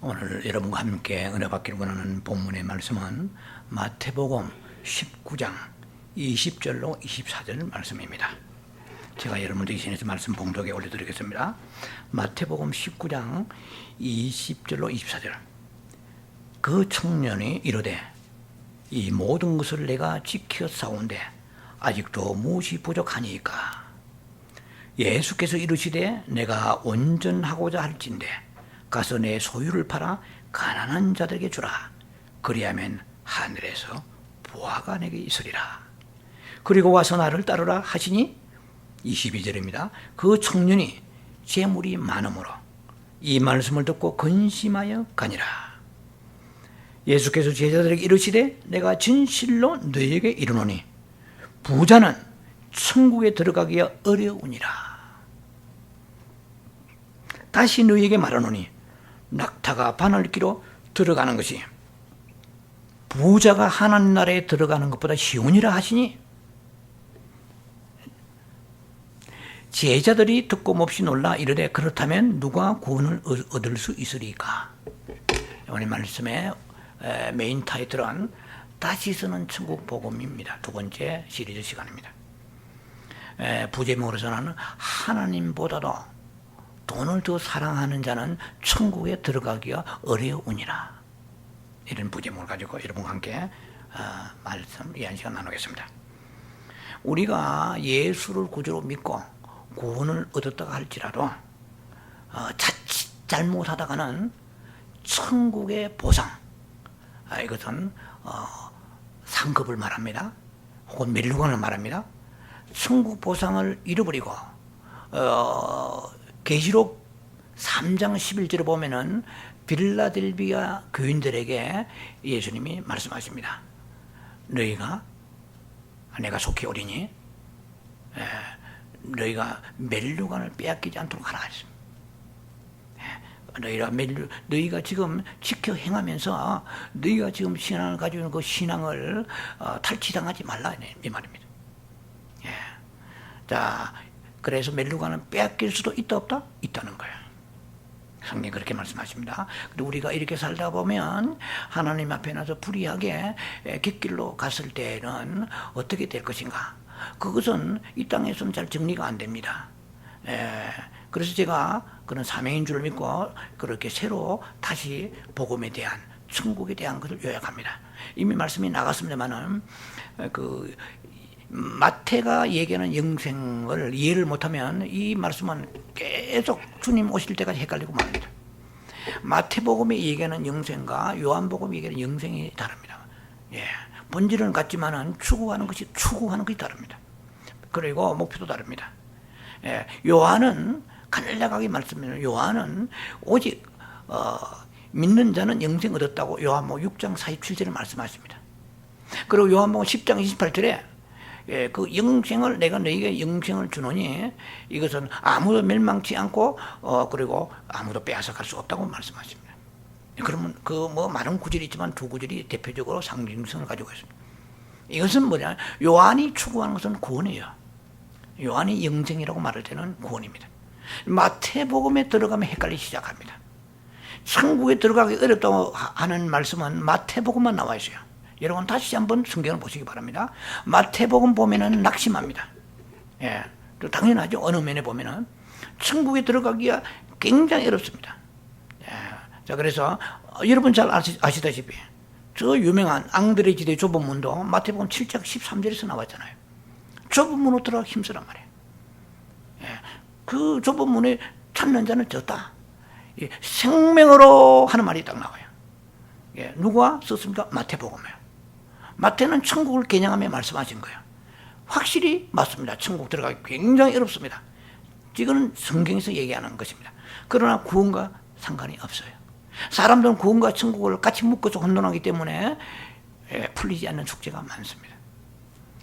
오늘 여러분과 함께 은혜 받기를 원하는 본문의 말씀은 마태복음 19장 20절로 24절 말씀입니다. 제가 여러분들 이 시간에서 말씀 봉독에 올려드리겠습니다. 마태복음 19장 20절로 24절. 그 청년이 이르되 이 모든 것을 내가 지켜 싸운데 아직도 무엇이 부족하니까? 예수께서 이르시되 내가 온전하고자 할진대 가서 내 소유를 팔아 가난한 자들에게 주라. 그리하면 하늘에서 보화가 내게 있으리라. 그리고 와서 나를 따르라 하시니 22절입니다. 그 청년이 재물이 많으므로 이 말씀을 듣고 근심하여 가니라. 예수께서 제자들에게 이르시되 내가 진실로 너희에게 이르노니 부자는 천국에 들어가기가 어려우니라. 다시 너희에게 말하노니 낙타가 바늘기로 들어가는 것이 부자가 하나님 나라에 들어가는 것보다 쉬우니라 하시니 제자들이 듣고 몹시 놀라 이르되 그렇다면 누가 구원을 얻을 수 있으리까? 오늘 말씀의 메인 타이틀은 다시 쓰는 천국 복음입니다. 두 번째 시리즈 시간입니다. 부제목으로서는 하나님보다도 돈을 더 사랑하는 자는 천국에 들어가기가 어려우니라. 이런 부제목을 가지고 여러분과 함께 말씀 이한 시간 나누겠습니다. 우리가 예수를 구주로 믿고 구원을 얻었다가 할지라도 자칫 잘못하다가는 천국의 보상, 이것은 상급을 말합니다. 혹은 멸류관을 말합니다. 천국 보상을 잃어버리고 계시록 3장 11절에 보면은 빌라델비아 교인들에게 예수님이 말씀하십니다. 너희가 내가 속히 오리니 너희가 멸류관을 빼앗기지 않도록 하라 하셨습니다. 너희가 지금 지켜 행하면서 너희가 지금 신앙을 가지고 있는 그 신앙을 탈취당하지 말라 이 말입니다. 자, 그래서 멸류관은 빼앗길 수도 있다 없다? 있다는 거예요. 성경이 그렇게 말씀하십니다. 그리고 우리가 이렇게 살다 보면 하나님 앞에 나서 불의하게 깃길로 갔을 때는 어떻게 될 것인가? 그것은 이 땅에서는 잘 정리가 안 됩니다. 그래서 제가 그런 사명인 줄 믿고 그렇게 새로 다시 복음에 대한 천국에 대한 것을 요약합니다. 이미 말씀이 나갔습니다만은 마태가 얘기하는 영생을 이해를 못하면 이 말씀은 계속 주님 오실 때까지 헷갈리고 말합니다. 마태복음이 얘기하는 영생과 요한복음이 얘기하는 영생이 다릅니다. 본질은 같지만은 추구하는 것이 다릅니다. 그리고 목표도 다릅니다. 요한은 간략하게 말씀드리면 요한은 오직 믿는 자는 영생 얻었다고 요한복음 6장 47절에 말씀하십니다. 그리고 요한복음 10장 28절에 그 영생을 내가 너희에게 영생을 주노니 이것은 아무도 멸망치 않고 그리고 아무도 빼앗아갈 수 없다고 말씀하십니다. 그러면 많은 구절이 있지만 두 구절이 대표적으로 상징성을 가지고 있습니다. 이것은 뭐냐? 요한이 추구하는 것은 구원이에요. 요한이 영생이라고 말할 때는 구원입니다. 마태복음에 들어가면 헷갈리기 시작합니다. 천국에 들어가기 어렵다고 하는 말씀은 마태복음만 나와 있어요. 여러분 다시 한번 성경을 보시기 바랍니다. 마태복음 보면은 낙심합니다. 또 당연하죠. 어느 면에 보면은 천국에 들어가기가 굉장히 어렵습니다. 자, 그래서 여러분 잘 아시다시피 저 유명한 앙드레 지대 좁은 문도 마태복음 7장 13절에서 나왔잖아요. 좁은 문으로 들어가기 힘쓰란 말이에요. 그 좁은 문에 찾는 자는 졌다. 생명으로 하는 말이 딱 나와요. 누가 썼습니까? 마태복음이에요. 마태는 천국을 겨냥하며 말씀하신 거예요. 확실히 맞습니다. 천국 들어가기 굉장히 어렵습니다. 이거는 성경에서 얘기하는 것입니다. 그러나 구원과 상관이 없어요. 사람들은 구원과 천국을 같이 묶어서 혼돈하기 때문에 풀리지 않는 숙제가 많습니다.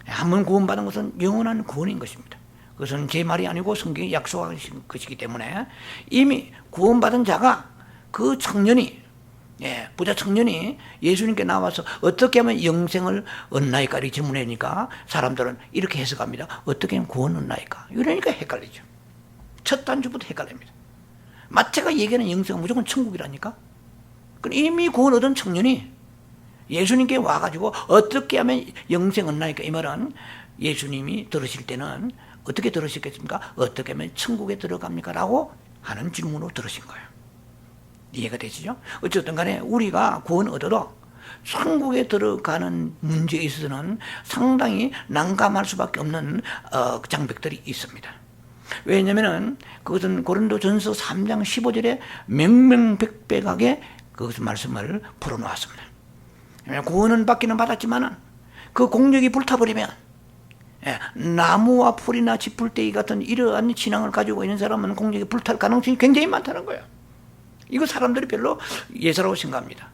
한번 구원받은 것은 영원한 구원인 것입니다. 그것은 제 말이 아니고 성경이 약속하신 것이기 때문에 이미 구원받은 자가 그 청년이 부자 청년이 예수님께 나와서 어떻게 하면 영생을 얻나이까 이렇게 질문하니까 사람들은 이렇게 해석합니다. 어떻게 하면 구원 얻나이까? 이러니까 헷갈리죠. 첫 단추부터 헷갈립니다. 마태가 얘기하는 영생은 무조건 천국이라니까? 이미 구원 얻은 청년이 예수님께 와가지고 어떻게 하면 영생 얻나니까, 이 말은 예수님이 들으실 때는 어떻게 들으셨겠습니까? 어떻게 하면 천국에 들어갑니까? 라고 하는 질문으로 들으신 거예요. 이해가 되시죠? 어쨌든 간에 우리가 구원 얻어도 천국에 들어가는 문제에 있어서는 상당히 난감할 수밖에 없는 장벽들이 있습니다. 왜냐하면 그것은 고린도전서 3장 15절에 명명백백하게 그것을 말씀을 풀어놓았습니다. 구원은 받기는 받았지만 그 공력이 불타버리면, 나무와 풀이나 지풀떼기 같은 이러한 신앙을 가지고 있는 사람은 공력이 불탈 가능성이 굉장히 많다는 거예요. 이거 사람들이 별로 예사라고 생각합니다.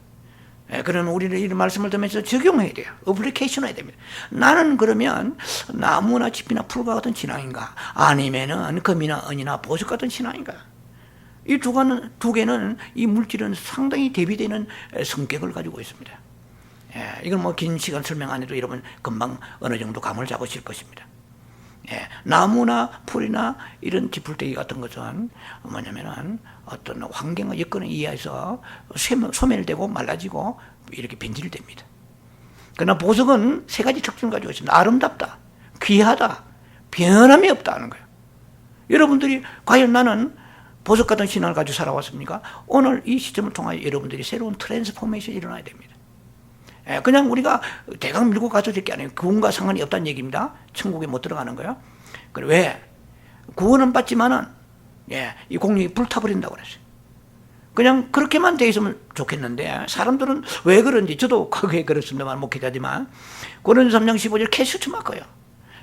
그러면 우리는 이런 말씀을 들으면서 적용해야 돼요. 어플리케이션 해야 됩니다. 나는 그러면 나무나 짚이나 풀과 같은 신앙인가? 아니면은 금이나 은이나 보석 같은 신앙인가? 이 두 개는 이 물질은 상당히 대비되는 성격을 가지고 있습니다. 이건 뭐 긴 시간 설명 안 해도 여러분 금방 어느 정도 감을 잡으실 것입니다. 나무나 풀이나 이런 지풀떼기 같은 것은 뭐냐면은 어떤 환경과 여건에 의해서 소멸되고 말라지고 이렇게 변질됩니다. 그러나 보석은 세 가지 특징을 가지고 있습니다. 아름답다, 귀하다, 변함이 없다는 거예요. 여러분들이 과연 나는 보석 같은 신앙을 가지고 살아왔습니까? 오늘 이 시점을 통하여 여러분들이 새로운 트랜스포메이션이 일어나야 됩니다. 그냥 우리가 대강 밀고 가서 될 게 아니에요. 구원과 상관이 없다는 얘기입니다. 천국에 못 들어가는 거예요. 왜? 구원은 받지만은, 이 공력이 불타버린다고 그랬어요. 그냥 그렇게만 돼 있으면 좋겠는데, 사람들은 왜 그런지, 저도 그게 그렇습니다만, 목회자지만, 고린도서 3장 15절 캐스트 마커요.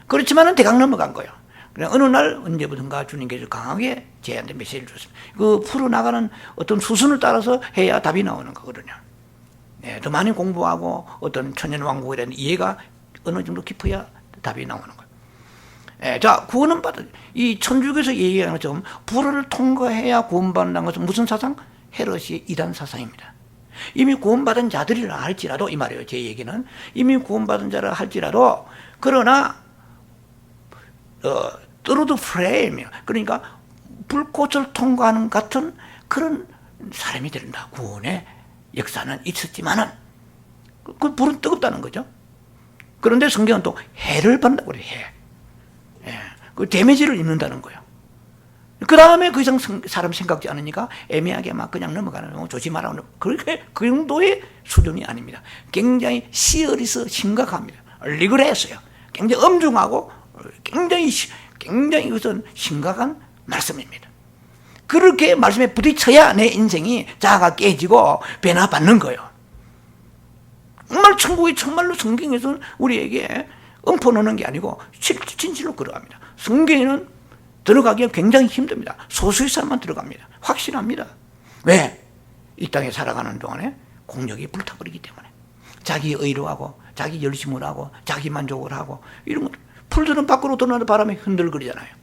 그렇지만은 대강 넘어간 거예요. 그냥 어느 날 언제부턴가 주님께서 강하게 저희한테 메시지를 줬습니다. 그 풀어나가는 어떤 수순을 따라서 해야 답이 나오는 거거든요. 더 많이 공부하고 어떤 천년왕국에 대한 이해가 어느 정도 깊어야 답이 나오는 거예요. 자, 구원은 이 천주교에서 얘기하는 것처럼 불을 통과해야 구원받는다는 것은 무슨 사상? 헤롯의 이단 사상입니다. 이미 구원받은 자들이라 할지라도, 이 말이에요. 제 얘기는 이미 구원받은 자라 할지라도, 그러나 through the flame, 그러니까 불꽃을 통과하는 같은 그런 사람이 된다. 구원의 역사는 있었지만은 그 불은 뜨겁다는 거죠. 그런데 성경은 또 해를 받는다고 그래요. 해. 그 데미지를 입는다는 거예요. 그 다음에 그 이상 사람 생각지 않으니까 애매하게 막 그냥 넘어가는 거 조심하라고. 그렇게 그 정도의 수준이 아닙니다. 굉장히 시어리스 심각합니다. 리그레스요. 굉장히 엄중하고 굉장히 이것은 심각한 말씀입니다. 그렇게 말씀에 부딪혀야 내 인생이 자아가 깨지고 변화받는 거예요. 정말 천국이 정말로 성경에서는 우리에게 엉퍼놓는 게 아니고 진실로 들어갑니다. 성경에는 들어가기가 굉장히 힘듭니다. 소수의 사람만 들어갑니다. 확실합니다. 왜? 이 땅에 살아가는 동안에 공력이 불타버리기 때문에. 자기 의로 하고 자기 열심을 하고 자기 만족을 하고 이런 것. 풀들은 밖으로 드러나는 바람에 흔들거리잖아요.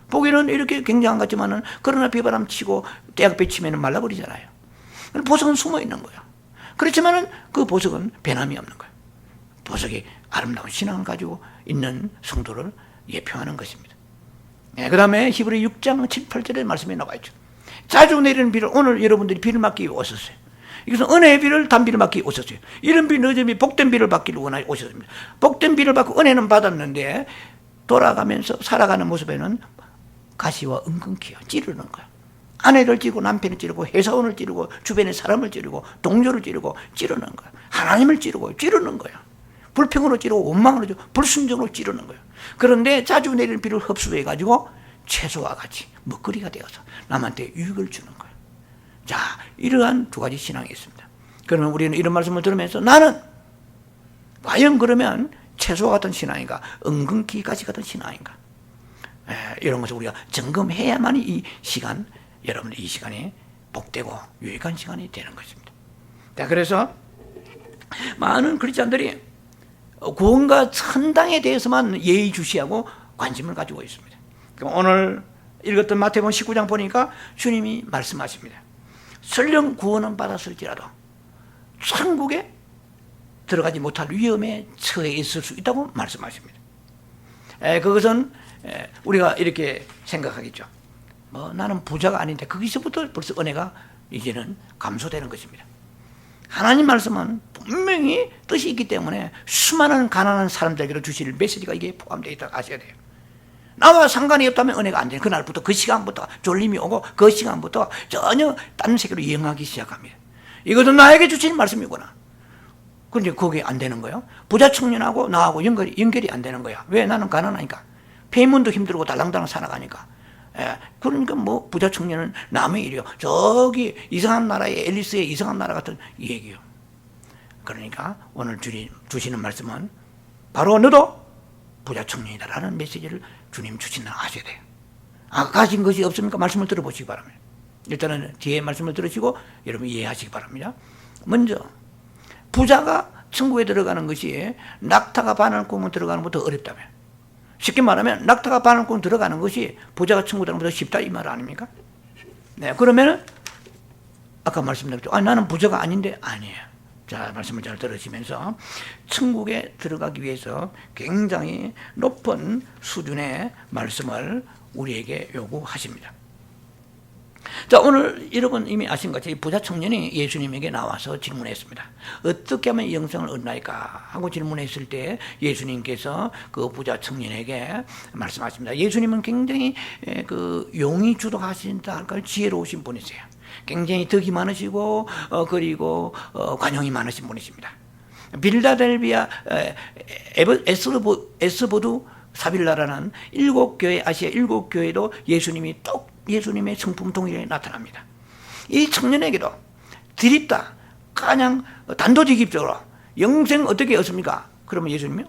보기는 이렇게 굉장한 것 같지만은 그러나 비바람 치고 대학배 치면 말라버리잖아요. 보석은 숨어 있는 거예요. 그렇지만은 그 보석은 변함이 없는 거예요. 보석이 아름다운 신앙을 가지고 있는 성도를 예표하는 것입니다. 그 다음에 히브리 6장 7, 8절에 말씀이 나와 있죠. 자주 내리는 비를, 오늘 여러분들이 비를 맞기 위해 오셨어요. 이것은 은혜의 비를 단비를 받기 위해 오셨어요. 이런 비 늦음이 복된 비를 받기를 원하여 오셨습니다. 복된 비를 받고 은혜는 받았는데 돌아가면서 살아가는 모습에는 가시와 은근키요, 찌르는 거예요. 아내를 찌르고 남편을 찌르고 회사원을 찌르고 주변의 사람을 찌르고 동료를 찌르고 찌르는 거예요. 하나님을 찌르는 거예요. 불평으로 찌르고 원망으로 찌르고 불순종으로 찌르는 거예요. 그런데 자주 내리는 비를 흡수해가지고 채소와 같이 먹거리가 되어서 남한테 유익을 주는 거예요. 자, 이러한 두 가지 신앙이 있습니다. 그러면 우리는 이런 말씀을 들으면서 나는 과연 그러면 채소와 같은 신앙인가, 은근키 가시 같은 신앙인가, 이런 것을 우리가 점검해야만이 이 시간, 여러분들 이 시간이 복되고 유익한 시간이 되는 것입니다. 자, 그래서 많은 크리스찬들이 구원과 천당에 대해서만 예의주시하고 관심을 가지고 있습니다. 오늘 읽었던 마태복음 19장 보니까 주님이 말씀하십니다. 설령 구원은 받았을지라도 천국에 들어가지 못할 위험에 처해 있을 수 있다고 말씀하십니다. 그것은 우리가 이렇게 생각하겠죠. 나는 부자가 아닌데 거기서부터 벌써 은혜가 이제는 감소되는 것입니다. 하나님 말씀은 분명히 뜻이 있기 때문에 수많은 가난한 사람들에게 주실 메시지가 이게 포함되어 있다고 아셔야 돼요. 나와 상관이 없다면 은혜가 안 돼요. 그날부터 그 시간부터 졸림이 오고 그 시간부터 전혀 다른 세계로 여행하기 시작합니다. 이것은 나에게 주신 말씀이구나. 그런데 그게 안 되는 거예요. 부자 청년하고 나하고 연결이 안 되는 거야. 왜? 나는 가난하니까. 폐문도 힘들고 달랑달랑 살아가니까. 예, 그러니까 뭐 부자 청년은 남의 일이요. 저기 이상한 나라의 앨리스의 이상한 나라 같은 얘기요. 그러니까 오늘 주시는 말씀은 바로 너도 부자 청년이다라는 메시지를 주님 주신다 아셔야 돼요. 가진 것이 없습니까? 말씀을 들어보시기 바랍니다. 일단은 뒤에 말씀을 들으시고 여러분 이해하시기 바랍니다. 먼저 부자가 천국에 들어가는 것이 낙타가 바늘 구멍 들어가는 것보다 어렵다며. 쉽게 말하면 낙타가 바늘 구멍 들어가는 것이 부자가 천국에 들어가는 것보다 쉽다 이 말 아닙니까? 네, 그러면은 아까 말씀드렸죠. 나는 부자가 아닌데 아니에요. 자, 말씀을 잘 들으시면서 천국에 들어가기 위해서 굉장히 높은 수준의 말씀을 우리에게 요구하십니다. 자, 오늘 여러분 이미 아신 것처럼 부자 청년이 예수님에게 나와서 질문했습니다. 어떻게 하면 영생을 얻나이까 하고 질문했을 때 예수님께서 그 부자 청년에게 말씀하십니다. 예수님은 굉장히 그 용의 주도하신다 할까요? 지혜로우신 분이세요. 굉장히 덕이 많으시고 그리고 관용이 많으신 분이십니다. 빌라델비아 에스보두 사빌라라는 7교회 아시아 7교회도 예수님의 성품 동일하게 나타납니다. 이 청년에게도 드립다 그냥 단도직입적으로 영생 어떻게 얻습니까? 그러면 예수님이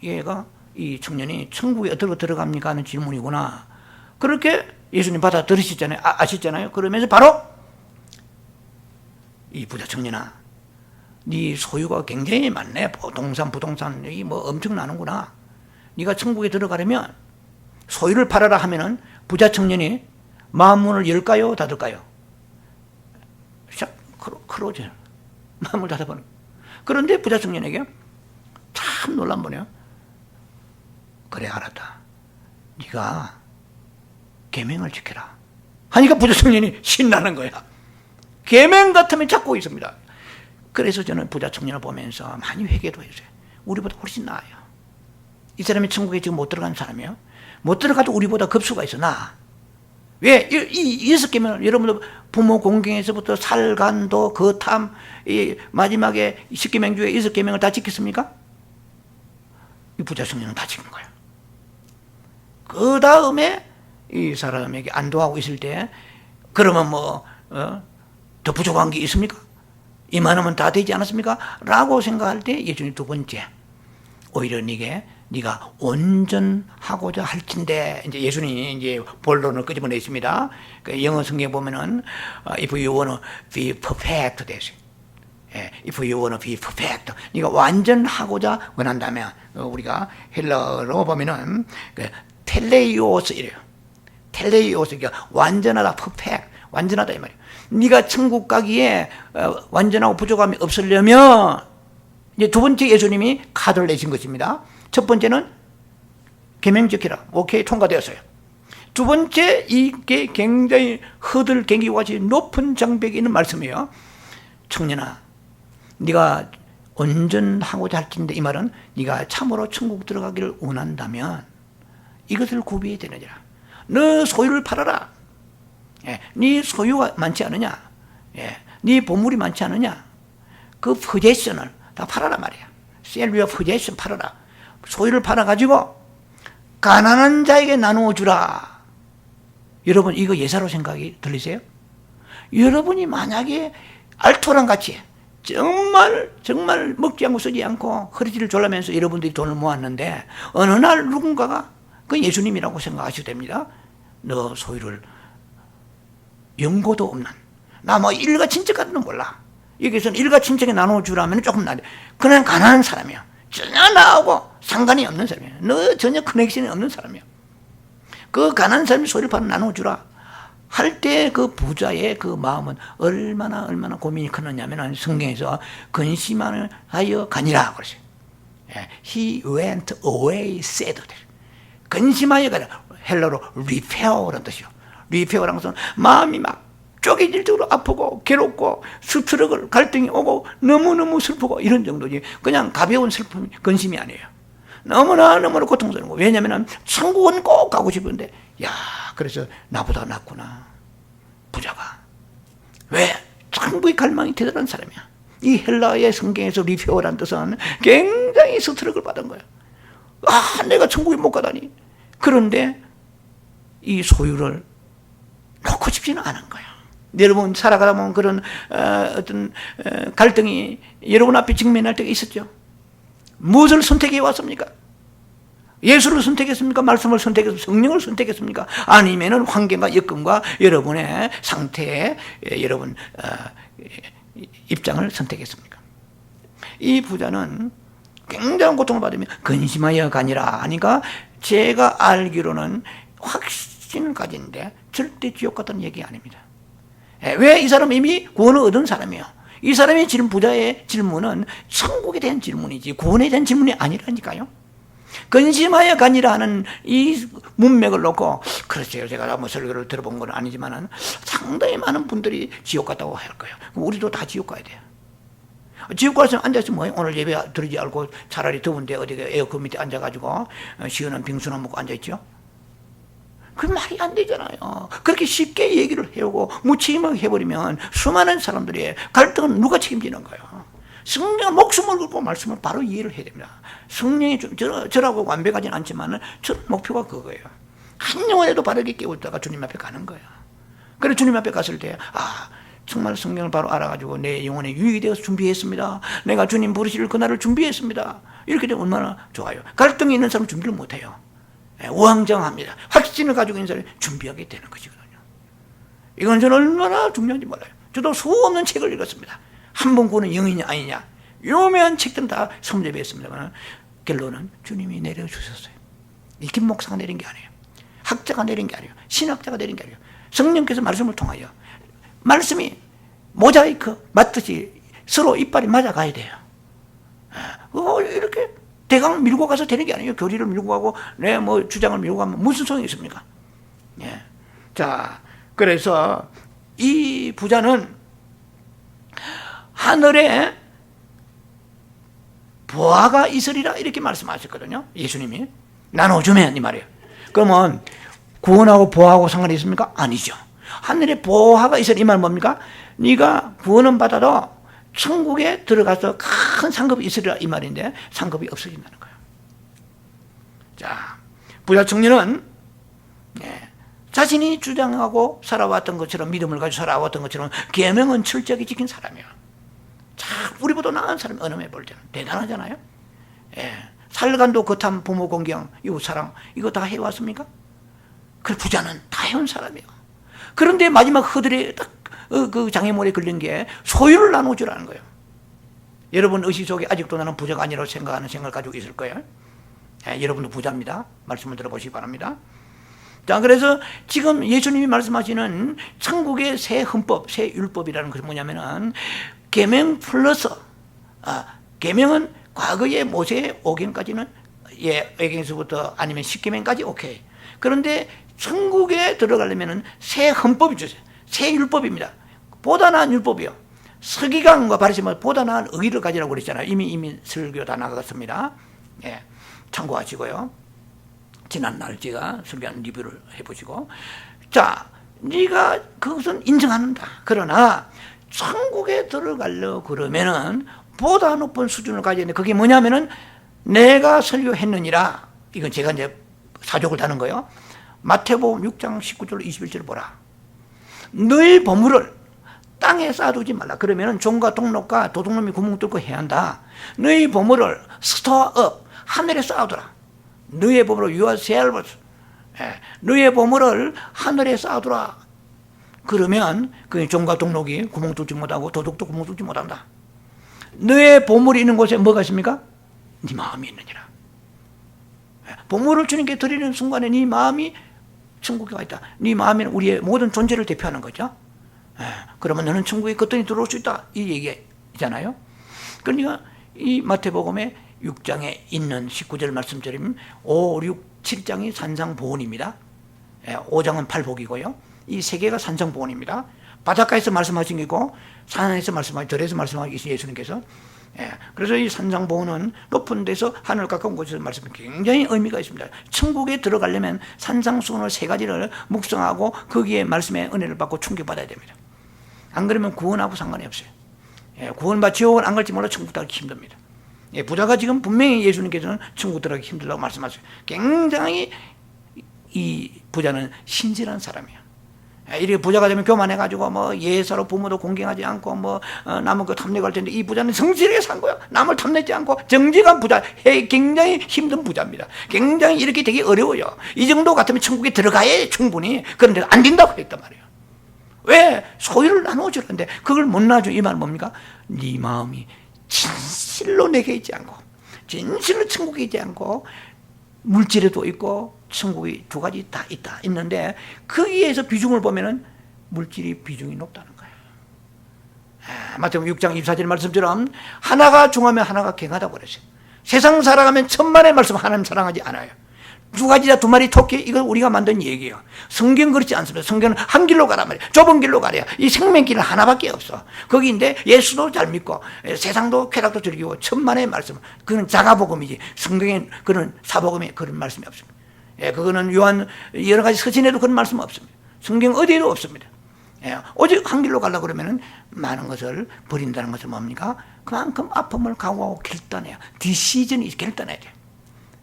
얘가 이 청년이 천국에 어떻게 들어갑니까 하는 질문이구나. 그렇게 예수님 받아 들으시잖아요. 아시잖아요. 그러면서 바로 이 부자 청년아, 네 소유가 굉장히 많네. 부동산 이 뭐 엄청나는구나. 네가 천국에 들어가려면 소유를 팔아라 하면은 부자 청년이 마음문을 열까요, 닫을까요? 그러죠. 마음을 닫아버려. 그런데 부자 청년에게 참 놀란 분이에요. 그래, 알았다. 네가 계명을 지켜라. 하니까 부자 청년이 신나는 거야. 계명 같으면 찾고 있습니다. 그래서 저는 부자 청년을 보면서 많이 회개도 했어요. 우리보다 훨씬 나아요. 이 사람이 천국에 지금 못 들어간 사람이에요. 못 들어가도 우리보다 급수가 있어, 나. 왜? 이 6개명, 여러분들 부모 공경에서부터 살간도, 거탐, 이 마지막에 10계명 중에 6계명을 다 지켰습니까? 이 부자 청년은 다 지킨 거예요. 그 다음에 이 사람에게 안도하고 있을 때, 그러면 더 부족한 게 있습니까? 이만하면 다 되지 않았습니까? 라고 생각할 때 예수님 두 번째, 오히려 네가 온전하고자 할진대, 이제 예수님이 이제 본론을 끄집어내십니다. 그 영어 성경에 보면은 if you wanna be perfect 되죠. if you wanna be perfect, 네가 완전하고자 원한다면 우리가 헬라어로 보면은 텔레이오스 이래요. 텔레이오스, 그러니까 완전하다, perfect, 완전하다 이 말이에요. 네가 천국 가기에 완전하고 부족함이 없으려면 이제 두 번째 예수님이 카드를 내신 것입니다. 첫 번째는 계명 지키라. 오케이, 통과되었어요. 두 번째, 이게 굉장히 허들갱이와 같이 높은 장벽이 있는 말씀이에요. 청년아, 네가 온전하고자 할진데, 이 말은 네가 참으로 천국 들어가기를 원한다면 이것을 구비해야 되느니라. 너 소유를 팔아라. 네 소유가 많지 않느냐? 네 보물이 많지 않느냐? 그 포제션을 다 팔아라 말이야. Sell your possession, 팔아라. 소유를 팔아가지고 가난한 자에게 나누어 주라. 여러분, 이거 예사로 생각이 들리세요? 여러분이 만약에 알토란 같이 정말 먹지 않고 쓰지 않고 허리띠를 졸라면서 여러분들이 돈을 모았는데 어느 날 누군가가, 그 예수님이라고 생각하셔도 됩니다. 너 소유를 연고도 없는, 나 뭐 일가 친척까지는 몰라. 여기서는 일가 친척에 나눠주라면 조금 나대. 그냥 가난한 사람이야. 전혀 나하고 상관이 없는 사람이야. 너 전혀 커넥션이 없는 사람이야. 그 가난한 사람이 소유를 바로 나눠주라 할 때 그 부자의 그 마음은 얼마나 고민이 크느냐면 성경에서 근심하여 가니라 그러죠. He went away sad. 근심하여 가라. 헬라로 repair라는 뜻이요. 리페어라는 것은 마음이 막 쪼개질 정도로 아프고 괴롭고 스트러글 갈등이 오고 너무너무 슬프고 이런 정도지 그냥 가벼운 슬픔 근심이 아니에요. 너무나 고통스러운 거. 왜냐하면 천국은 꼭 가고 싶은데 야 그래서 나보다 낫구나 부자가. 왜? 천국의 갈망이 대단한 사람이야. 이 헬라의 성경에서 리페오라는 뜻은 굉장히 스트레스를 받은 거야. 아 내가 천국에 못 가다니. 그런데 이 소유를 놓고 싶지는 않은 거야. 여러분 살아가다 보면 그런 어떤 갈등이 여러분 앞에 직면할 때가 있었죠. 무엇을 선택해 왔습니까? 예수를 선택했습니까? 말씀을 선택했습니까? 성령을 선택했습니까? 아니면은 환경과 여건과 여러분의 상태에 여러분 입장을 선택했습니까? 이 부자는 굉장한 고통을 받으며 근심하여 가니라 하니까 제가 알기로는 확신을 가진데 절대 지옥 같다는 얘기 아닙니다. 왜? 이 사람은 이미 구원을 얻은 사람이에요. 이 사람의 부자의 질문은 천국에 대한 질문이지 구원에 대한 질문이 아니라니까요. 근심하여 가니라 하는 이 문맥을 놓고 그렇죠. 제가 뭐 설교를 들어본 건 아니지만 상당히 많은 분들이 지옥 갔다고 할 거예요. 우리도 다 지옥 가야 돼요. 지옥 가서 앉아서 뭐 오늘 예배 드리지 않고 차라리 더운데 어디 에어컨 밑에 앉아가지고 시원한 빙수나 먹고 앉아있죠. 그 말이 안 되잖아요. 그렇게 쉽게 얘기를 해오고 무책임하게 해버리면 수많은 사람들의 갈등은 누가 책임지는 거예요. 성령은 목숨을 걸고 말씀을 바로 이해를 해야 됩니다. 성령이 저라고 완벽하진 않지만 저 목표가 그거예요. 한 영혼에도 바르게 깨우다가 주님 앞에 가는 거예요. 그래서 주님 앞에 갔을 때 정말 성경을 바로 알아가지고 내 영혼에 유익이 되어서 준비했습니다. 내가 주님 부르실 그날을 준비했습니다. 이렇게 되면 얼마나 좋아요. 갈등이 있는 사람은 준비를 못해요. 우왕좌왕합니다. 확신을 가지고 있는 사람이 준비하게 되는 것이거든요. 이건 저는 얼마나 중요한지 몰라요. 저도 수없는 책을 읽었습니다. 한 번 구원은 영이냐 아니냐 유명한 책들은 다 섭렵했습니다만 결론은 주님이 내려주셨어요. 이 김 목사가 내린 게 아니에요. 학자가 내린 게 아니에요. 신학자가 내린 게 아니에요. 성령께서 말씀을 통하여 말씀이 모자이크 맞듯이 서로 이빨이 맞아가야 돼요. 이렇게 대강 밀고 가서 되는 게 아니에요. 교리를 밀고 가고 내 뭐 주장을 밀고 가면 무슨 소용이 있습니까? 예. 자, 그래서 이 부자는 하늘에 보화가 있으리라 이렇게 말씀하셨거든요. 예수님이 나눠주면 이 말이에요. 그러면 구원하고 보화하고 상관이 있습니까? 아니죠. 하늘에 보화가 있으리 이 말은 뭡니까? 네가 구원은 받아도 천국에 들어가서 큰 상급이 있으리라 이 말인데 상급이 없어진다는 거예요. 자, 부자 청년은 자신이 주장하고 살아왔던 것처럼 믿음을 가지고 살아왔던 것처럼 계명은 철저하게 지킨 사람이에요. 자, 우리보다 나은 사람이 어느에 볼 때는 대단하잖아요. 살간도 거탐 부모 공경 이웃 사랑 이거 다 해왔습니까? 그 부자는 다 해온 사람이에요. 그런데 마지막 허들에 딱 그 장애물에 걸린 게 소유를 나눠주라는 거예요. 여러분 의식 속에 아직도 나는 부자가 아니라고 생각하는 생각을 가지고 있을 거예요. 여러분도 부자입니다. 말씀을 들어보시기 바랍니다. 자, 그래서 지금 예수님이 말씀하시는 천국의 새 헌법, 새 율법이라는 것이 뭐냐면은 계명 플러스 계명은 과거의 모세 5경까지는 외경에서부터 아니면 10계명까지 오케이. 그런데 천국에 들어가려면은 새 헌법이 주세요. 새 율법입니다. 보다 나은 율법이요. 서기관과 바리새인은 보다 나은 의를 가지라고 그랬잖아요. 이미 설교 다 나갔습니다. 참고하시고요. 지난 날 제가 설교한 리뷰를 해보시고, 자, 네가 그것은 인정한다. 그러나 천국에 들어가려고 그러면은 보다 높은 수준을 가져야 되는데 그게 뭐냐면은 내가 설교했느니라. 이건 제가 이제 사족을 다는 거예요. 마태복음 6장 19절 21절을 보라. 너의 보물을 땅에 쌓아두지 말라. 그러면은 종과 동록과 도둑놈이 구멍 뚫고 해야 한다. 너의 보물을 스토어업 하늘에 쌓아두라. 너의 보물을 you are selves. 너의 보물을 하늘에 쌓아두라. 그러면 그 종과 동록이 구멍 뚫지 못하고 도둑도 구멍 뚫지 못한다. 너의 보물이 있는 곳에 뭐가 있습니까? 네 마음이 있느니라. 보물을 주님께 드리는 순간에 네 마음이 천국에 가 있다. 네 마음이 우리의 모든 존재를 대표하는 거죠. 그러면 너는 천국에 거뜬히 들어올 수 있다. 이 얘기잖아요. 그러니까 이 마태복음의 6장에 있는 19절 말씀처럼 5, 6, 7장이 산상보훈입니다. 5장은 팔복이고요. 이 세 개가 산상보훈입니다. 바닷가에서 말씀하신 게 있고 산에서 말씀하신, 절에서 말씀하신 예수님께서. 예, 그래서 이 산상보호는 높은 데서 하늘 가까운 곳에서 말씀은 굉장히 의미가 있습니다. 천국에 들어가려면 산상수훈을 세 가지를 묵상하고 거기에 말씀의 은혜를 받고 충격받아야 됩니다. 안 그러면 구원하고 상관이 없어요. 예, 구원받 지옥은 안 갈지 몰라 천국 들어가기 힘듭니다. 예, 부자가 지금 분명히 예수님께서는 천국 들어가기 힘들다고 말씀하세요. 굉장히 이 부자는 신실한 사람이에요. 이렇게 부자가 되면 교만해가지고 뭐 예사로 부모도 공경하지 않고 뭐 남은 거 탐내갈 텐데, 이 부자는 성실하게 산 거야. 남을 탐내지 않고 정직한 부자, 굉장히 힘든 부자입니다. 굉장히 이렇게 되게 어려워요. 이 정도 같으면 천국에 들어가야 충분히. 그런데 안 된다고 했단 말이에요. 왜? 소유를 나누어 주는데 그걸 못 나눠줘. 이 말은 뭡니까? 네 마음이 진실로 내게 있지 않고, 진실로 천국에 있지 않고, 물질에도 있고 천국이 두 가지 다 있는데 거기에서 비중을 보면은 물질이 비중이 높다는 거예요. 마태복음 6장 24절 말씀처럼 하나가 중하면 하나가 갱하다고 그랬어요. 세상 살아가면 천만의 말씀 하나님 사랑하지 않아요. 두 가지다 두 마리 토끼, 이건 우리가 만든 얘기예요. 성경 그렇지 않습니다. 성경은 한 길로 가란 말이에요. 좁은 길로 가래요. 이 생명길은 하나밖에 없어. 거기인데 예수도 잘 믿고 세상도 쾌락도 즐기고 천만의 말씀, 그건 자가복음이지 성경에 그런 사복음에 그런 말씀이 없습니다. 예, 그거는 요한 여러 가지 서신에도 그런 말씀 없습니다. 성경 어디에도 없습니다. 예, 오직 한 길로 가려고 그러면은 많은 것을 버린다는 것은 뭡니까? 그만큼 아픔을 각오하고 결단해요. 디시전이 결단해야 돼요.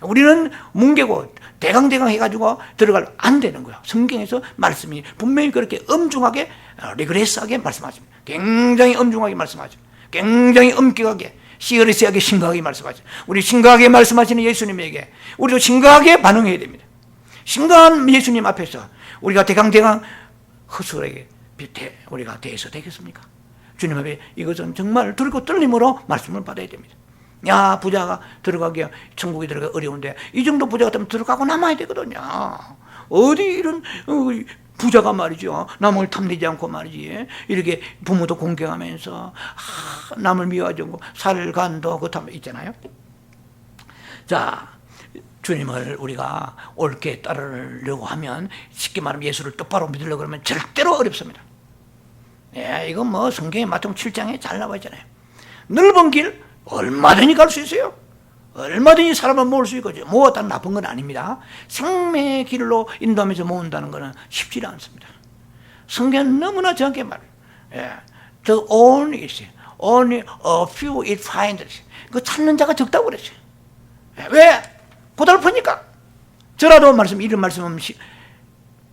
우리는 뭉개고 대강대강 해가지고 들어갈 안 되는 거예요. 성경에서 말씀이 분명히 그렇게 엄중하게 리그레스하게 말씀하십니다. 굉장히 엄중하게 말씀하십니다. 굉장히 엄격하게 시어리시하게 심각하게 말씀하십니다. 우리 심각하게 말씀하시는 예수님에게 우리도 심각하게 반응해야 됩니다. 심각한 예수님 앞에서 우리가 대강대강 허술하게 우리가 대해서 되겠습니까? 주님 앞에 이것은 정말 들고 떨림으로 말씀을 받아야 됩니다. 야, 부자가 들어가기야 천국에 들어가기 어려운데 이 정도 부자 같으면 들어가고 남아야 되거든요. 어디 이런 부자가 말이죠, 남을 탐내지 않고 말이지 이렇게 부모도 공경하면서 남을 미워하지 않고 살간도 그 탐 있잖아요. 자, 주님을 우리가 옳게 따르려고 하면, 쉽게 말하면 예수를 똑바로 믿으려고 그러면 절대로 어렵습니다. 예, 이건 뭐 성경에 마태복음 7장에 잘 나와 있잖아요. 넓은 길 얼마든지 갈 수 있어요. 얼마든지 사람을 모을 수 있거든요. 모았다는 나쁜 건 아닙니다. 생명의 길로 인도하면서 모은다는 것은 쉽지 않습니다. 성경은 너무나 정확하게 말해요. 예. The only is only a few it finds. 그 찾는 자가 적다고 그랬어요. 예. 왜? 고달프니까. 저라도 이런 말씀은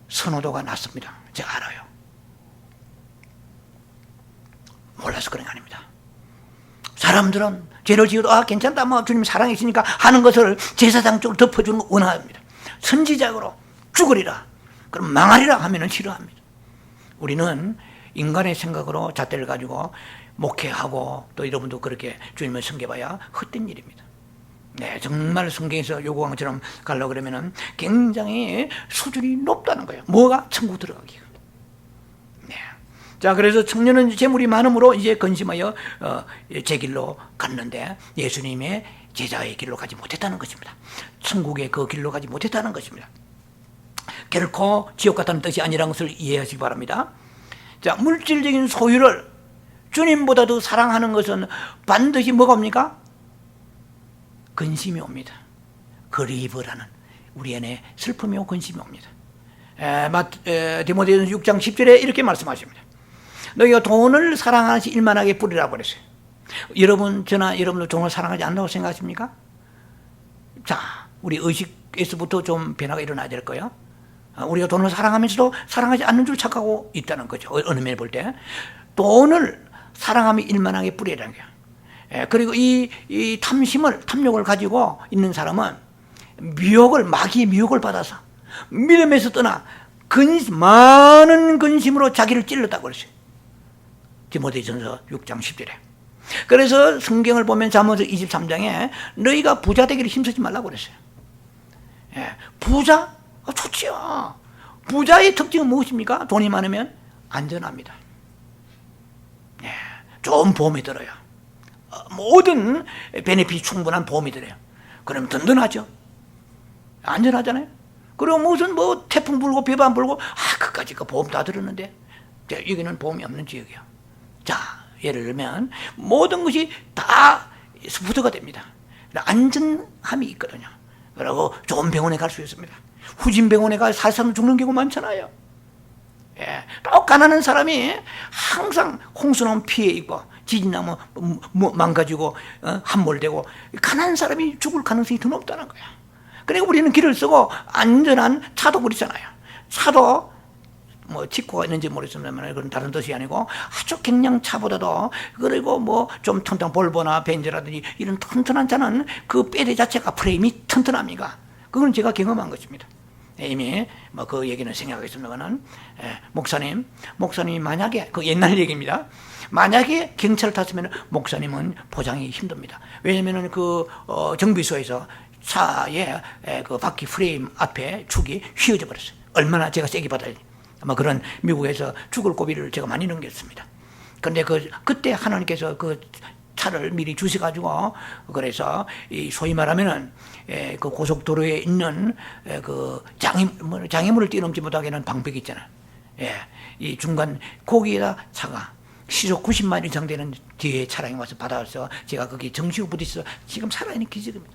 선호도가 낮습니다. 제가 알아요. 몰라서 그런 게 아닙니다. 사람들은 죄를 지어도 괜찮다, 뭐 주님 사랑이 있으니까 하는 것을 제사장적으로 덮어주는 거 원합니다. 선지자적으로 죽으리라, 그럼 망하리라 하면은 싫어합니다. 우리는 인간의 생각으로 잣대를 가지고 목회하고 또 여러분도 그렇게 주님을 섬겨봐야 헛된 일입니다. 네, 정말 성경에서 요구한 것처럼 가려고 그러면은 굉장히 수준이 높다는 거예요. 뭐가? 천국 들어가기가. 네. 자, 그래서 청년은 재물이 많음으로 이제 근심하여 제 길로 갔는데 예수님의 제자의 길로 가지 못했다는 것입니다. 천국의 그 길로 가지 못했다는 것입니다. 결코 지옥 같다는 뜻이 아니라는 것을 이해하시기 바랍니다. 자, 물질적인 소유를 주님보다 더 사랑하는 것은 반드시 뭐가 옵니까? 근심이 옵니다. 그리브라는 우리 안에 슬픔이 오고 근심이 옵니다. 디모데전서 6장 10절에 이렇게 말씀하십니다. 너희가 돈을 사랑하지 일만하게 뿌리라고 그랬어요. 여러분, 저나 여러분도 돈을 사랑하지 않는다고 생각하십니까? 자, 우리 의식에서부터 좀 변화가 일어나야 될 거예요. 우리가 돈을 사랑하면서도 사랑하지 않는 줄 착하고 있다는 거죠. 어느 면에 볼 때. 돈을 사랑하며 일만하게 뿌리라는 거예요. 그리고 이 탐욕을 가지고 있는 사람은 마귀의 미혹을 받아서 믿음에서 떠나 많은 근심으로 자기를 찔렀다고 그랬어요. 디모데전서 6장 10절에. 그래서 성경을 보면 잠언서 23장에 너희가 부자 되기를 힘쓰지 말라고 그랬어요. 부자? 좋지요. 부자의 특징은 무엇입니까? 돈이 많으면 안전합니다. 좋은 보험이 들어요. 모든 베네핏이 충분한 보험이 들어요. 그럼 든든하죠. 안전하잖아요. 그리고 무슨 태풍 불고 비바람 불고 그까짓 거 보험 다 들었는데 자, 여기는 보험이 없는 지역이에요. 자, 예를 들면 모든 것이 다 부도가 됩니다. 안전함이 있거든요. 그리고 좋은 병원에 갈 수 있습니다. 후진 병원에 가서 사람 죽는 경우 많잖아요. 예, 또 가난한 사람이 항상 홍수 나면 피해 있고 지진 나면 망가지고 함몰되고 가난한 사람이 죽을 가능성이 더 높다는 거야. 그러니까 우리는 길을 쓰고 안전한 차도 그렇잖아요. 차도 뭐 직구가 있는지 모르겠습니다만 그건 다른 뜻이 아니고 아주 그냥 차보다도 그리고 뭐 좀 튼튼한 볼보나 벤츠라든지 이런 튼튼한 차는 그 배대 자체가 프레임이 튼튼합니다. 그건 제가 경험한 것입니다. 이미 뭐 그 얘기는 생각하겠습니다만은 목사님이 만약에 그 옛날 얘기입니다. 만약에 경찰을 탔으면 목사님은 보장이 힘듭니다. 왜냐면은 그 정비소에서 차의 그 바퀴 프레임 앞에 축이 휘어져 버렸어요. 얼마나 제가 세게 받아야 돼. 아마 그런 미국에서 죽을 고비를 제가 많이 넘겼습니다. 그런데 그때 하나님께서 그 차를 미리 주셔가지고 그래서 이 소위 말하면은 그 고속도로에 있는 그 장애물을 뛰어넘지 못하게 하는 방벽이 있잖아요. 이 중간 거기에다 차가 시속 90마일 이상 되는 뒤에 차량이 와서 받아와서 제가 거기 정식으로 부딪혀서 지금 살아있는 기적입니다.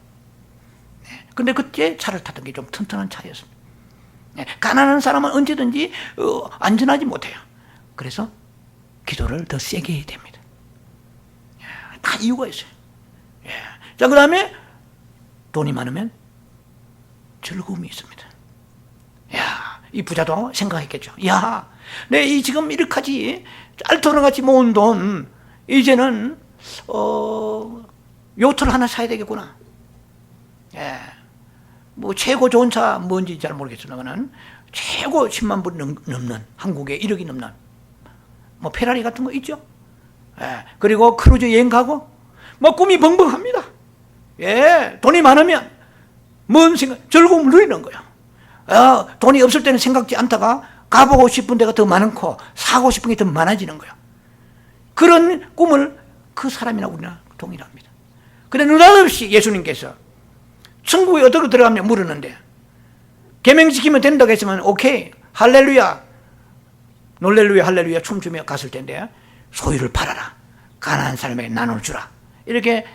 근데 그때 차를 탔던 게 좀 튼튼한 차였습니다. 가난한 사람은 언제든지 안전하지 못해요. 그래서 기도를 더 세게 해야 됩니다. 다 이유가 있어요. 자, 그 다음에 돈이 많으면 즐거움이 있습니다. 야, 이 부자도 생각했겠죠. 야, 내 지금 이렇게까지 짤토너같이 모은 돈 이제는 요트를 하나 사야 되겠구나. 뭐 최고 좋은 차 뭔지 잘 모르겠습니다만 최고 10만 불 넘는 한국에 1억이 넘는 뭐 페라리 같은 거 있죠. 그리고 크루즈 여행 가고 뭐 꿈이 벙벙합니다. 돈이 많으면 뭔 생각 즐거움을 누리는 거야. 돈이 없을 때는 생각지 않다가 가보고 싶은 데가 더 많고 사고 싶은 게 더 많아지는 거야. 그런 꿈을 그 사람이나 우리나 동일합니다. 그런데 느닷없이 예수님께서 천국에 어떻게 들어가냐 물었는데 계명지키면 된다고 했으면 오케이 할렐루야 놀렐루야 할렐루야 춤추며 갔을 텐데 소유를 팔아라 가난한 사람에게 나눠주라 이렇게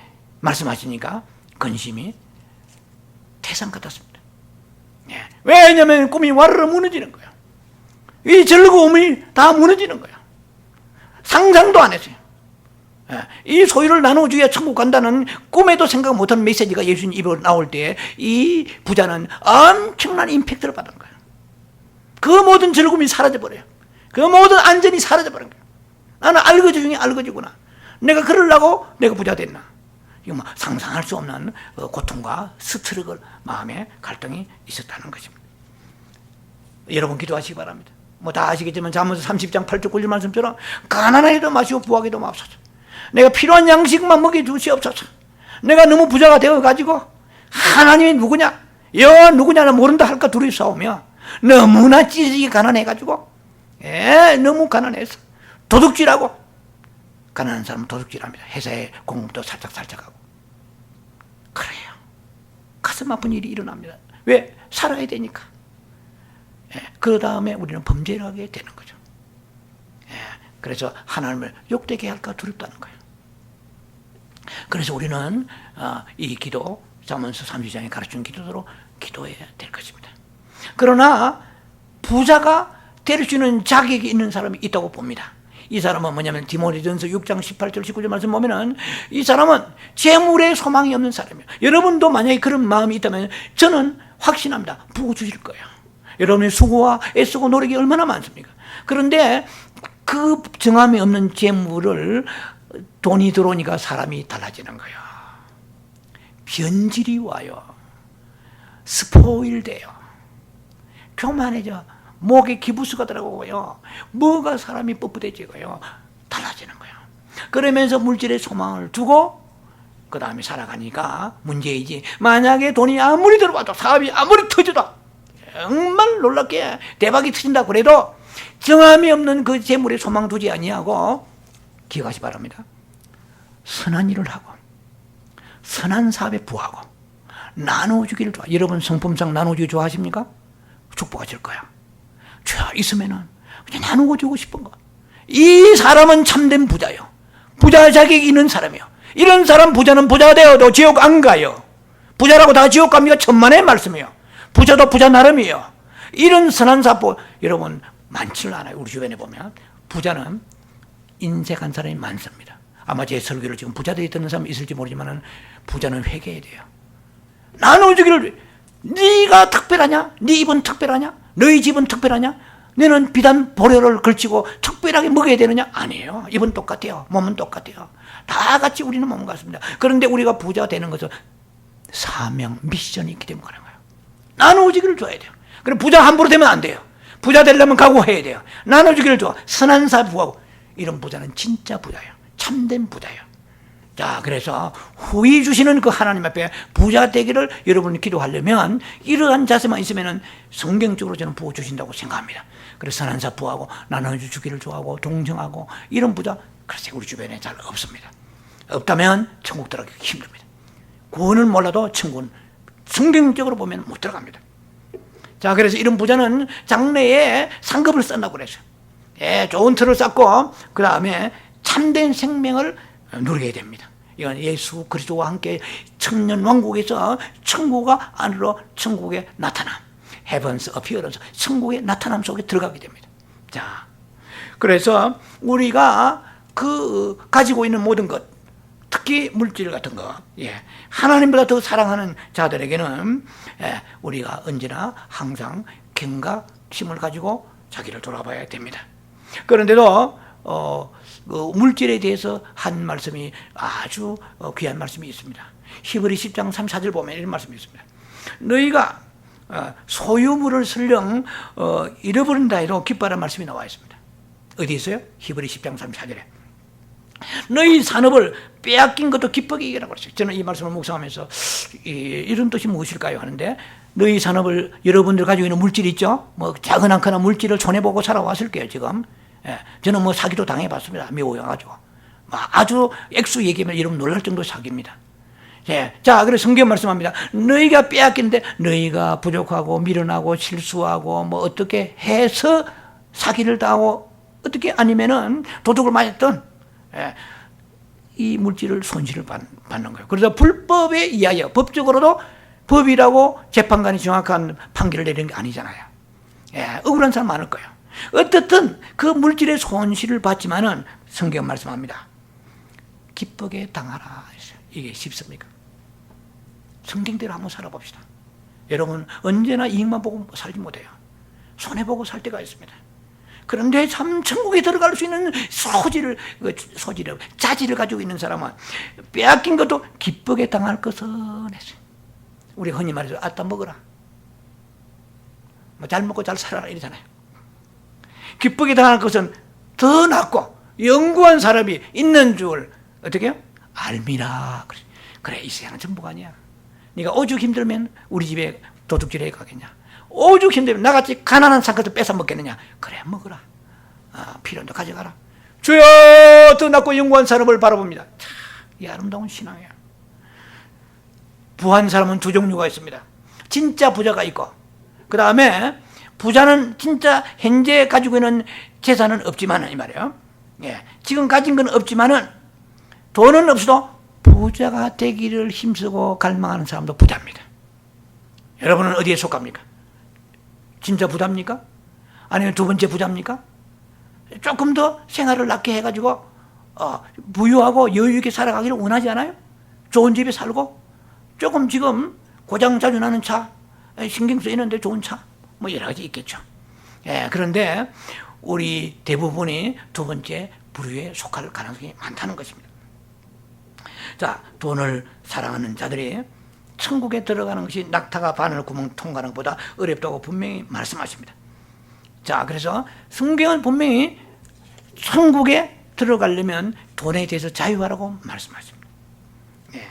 말씀하시니까 근심이 태산 같았습니다. 왜냐하면 꿈이 와르르 무너지는 거예요. 이 즐거움이 다 무너지는 거예요. 상상도 안 했어요. 이 소유를 나눠줘야 천국 간다는 꿈에도 생각 못한 메시지가 예수님 입으로 나올 때 이 부자는 엄청난 임팩트를 받은 거예요. 그 모든 즐거움이 사라져버려요. 그 모든 안전이 사라져버린 거예요. 나는 알거지 중에 알거지구나. 내가 그러려고 내가 부자 됐나. 이거 뭐 상상할 수 없는 고통과 스트레스 마음의 갈등이 있었다는 것입니다. 여러분 기도하시기 바랍니다. 뭐 다 아시겠지만 잠언서 30장 8절 9절 말씀처럼 가난하게도 마시고 부하게도 마옵소서. 내가 필요한 양식만 먹여주시옵소서. 내가 너무 부자가 되어가지고 하나님이 누구냐 누구냐는 모른다 할까 둘이 싸우며 너무나 찌질하게 가난해가지고 너무 가난해서 도둑질하고 가난한 사람은 도둑질합니다. 회사에 공급도 살짝 하고 그래요. 가슴 아픈 일이 일어납니다. 왜? 살아야 되니까. 그 다음에 우리는 범죄를 하게 되는 거죠. 그래서 하나님을 욕되게 할까 두렵다는 거예요. 그래서 우리는 이 기도 잠언서 30장에 가르치는 기도대로 기도해야 될 것입니다. 그러나 부자가 될 수 있는 자격이 있는 사람이 있다고 봅니다. 이 사람은 뭐냐면 디모데전서 6장 18절 19절 말씀 보면은 이 사람은 재물에 소망이 없는 사람이에요. 여러분도 만약에 그런 마음이 있다면 저는 확신합니다. 부어주실 거예요. 여러분의 수고와 애쓰고 노력이 얼마나 많습니까? 그런데 그 정함이 없는 재물을 돈이 들어오니까 사람이 달라지는 거예요. 변질이 와요. 스포일 돼요. 교만해져. 목에 기부스가 들어가고요. 뭐가 사람이 뻣뻣해지고요. 달라지는 거예요. 그러면서 물질에 소망을 두고 그 다음에 살아가니까 문제이지. 만약에 돈이 아무리 들어와도 사업이 아무리 터져도 정말 놀랍게 대박이 터진다 그래도 정함이 없는 그 재물에 소망 두지 아니하고 기억하시 바랍니다. 선한 일을 하고 선한 사업에 부하고 나눠주기를 좋아. 여러분 성품상 나눠주기 좋아하십니까? 축복하실 거야. 저 있으면은 그냥 나누고 주고 싶은 거. 이 사람은 참된 부자요. 부자 자격이 있는 사람이요. 이런 사람 부자는 부자가 되어도 지옥 안 가요. 부자라고 다 지옥 갑니까? 천만의 말씀이요. 부자도 부자 나름이에요. 이런 선한 사포 여러분 많지는 않아요. 우리 주변에 보면 부자는 인색한 사람이 많습니다. 아마 제 설교를 지금 부자들이 듣는 사람이 있을지 모르지만 부자는 회개해야 돼요. 나눠주기를 네가 특별하냐? 네 입은 특별하냐? 너희 집은 특별하냐? 너는 비단 보려를 걸치고 특별하게 먹어야 되느냐? 아니에요. 입은 똑같아요. 몸은 똑같아요. 다 같이 우리는 몸 같습니다. 그런데 우리가 부자 되는 것은 사명, 미션이 있기 때문에 그런 거예요. 나눠주기를 줘야 돼요. 그럼 부자 함부로 되면 안 돼요. 부자 되려면 각오해야 돼요. 나눠주기를 줘. 선한 사부하고 이런 부자는 진짜 부자예요. 참된 부자예요. 자, 그래서 후히 주시는 그 하나님 앞에 부자 되기를 여러분이 기도하려면 이러한 자세만 있으면 성경적으로 저는 부어 주신다고 생각합니다. 그래서 선한 사부하고 나눠주기를 좋아하고 동정하고 이런 부자 글쎄 우리 주변에 잘 없습니다. 없다면 천국 들어가기 힘듭니다. 구원을 몰라도 천국은 성경적으로 보면 못 들어갑니다. 자, 그래서 이런 부자는 장래에 상급을 쓴다고 그랬어요. 예, 좋은 틀을 쌓고 그 다음에 참된 생명을 누리게 됩니다. 이건 예수 그리스도와 함께 천년 왕국에서 천국과 안으로 천국의 나타남, 헤븐스 어피어런스, 천국의 나타남 속에 들어가게 됩니다. 자, 그래서 우리가 그 가지고 있는 모든 것, 특히 물질 같은 거, 예, 하나님보다 더 사랑하는 자들에게는 우리가 언제나 항상 경각심을 가지고 자기를 돌아봐야 됩니다. 그런데도 그 물질에 대해서 한 말씀이 아주 귀한 말씀이 있습니다. 히브리 10장 34절 보면 이런 말씀이 있습니다. 너희가 소유물을 설령 잃어버린다 해도 기뻐하라는 말씀이 나와 있습니다. 어디 있어요? 히브리 10장 34절에 너희 산업을 빼앗긴 것도 기쁘게 여기라고 그랬어요. 저는 이 말씀을 묵상하면서 이런 뜻이 무엇일까요 하는데, 너희 산업을 여러분들 가지고 있는 물질이 있죠. 뭐 작은 않거나 물질을 손해보고 살아왔을 거예요 지금. 예, 저는 뭐 사기도 당해봤습니다. 미워가지고 아주 액수 얘기하면 여러분 놀랄 정도 사기입니다. 예, 자, 그래서 성경 말씀합니다. 너희가 빼앗긴데 너희가 부족하고 미련하고 실수하고 뭐 어떻게 해서 사기를 당하고 어떻게 아니면은 도둑을 맞았던 이 물질을 손실을 받는 거예요. 그래서 불법에 의하여 법적으로도 법이라고 재판관이 정확한 판결을 내리는 게 아니잖아요. 예, 억울한 사람 많을 거예요. 어떻든 그 물질의 손실을 받지만은 성경 말씀합니다. 기쁘게 당하라. 이게 쉽습니까? 성경대로 한번 살아봅시다. 여러분 언제나 이익만 보고 살지 못해요. 손해보고 살 때가 있습니다. 그런데 참 천국에 들어갈 수 있는 자질을 가지고 있는 사람은 빼앗긴 것도 기쁘게 당할 것은 했어요. 우리 흔히 말해서 아따 먹어라. 뭐 잘 먹고 잘 살아라 이러잖아요. 기쁘게 당할 것은 더 낫고 영구한 사람이 있는 줄 어떻게 해요? 알미라. 그래 이 세상은 전부가 아니야. 네가 오죽 힘들면 우리 집에 도둑질해 가겠냐. 오죽 힘들면 나같이 가난한 상처도 뺏어 먹겠느냐. 그래 먹어라. 필요한데 가져가라. 주여 더 낫고 영원한 사람을 바라봅니다. 참, 이 아름다운 신앙이야. 부한 사람은 두 종류가 있습니다. 진짜 부자가 있고, 그 다음에 부자는 진짜 현재 가지고 있는 재산은 없지만은 이 말이에요. 예, 지금 가진 건 없지만은 돈은 없어도 부자가 되기를 힘쓰고 갈망하는 사람도 부자입니다. 여러분은 어디에 속합니까? 진짜 부자입니까? 아니면 두 번째 부자입니까? 조금 더 생활을 낫게 해가지고 부유하고 여유있게 살아가기를 원하지 않아요? 좋은 집에 살고 조금 지금 고장 자주 나는 차, 신경 쓰이는데 좋은 차, 뭐 여러 가지 있겠죠. 예, 그런데 우리 대부분이 두 번째 부류에 속할 가능성이 많다는 것입니다. 자, 돈을 사랑하는 자들이 천국에 들어가는 것이 낙타가 바늘 구멍 통과하는 것보다 어렵다고 분명히 말씀하십니다. 자, 그래서 성경은 분명히 천국에 들어가려면 돈에 대해서 자유하라고 말씀하십니다. 예,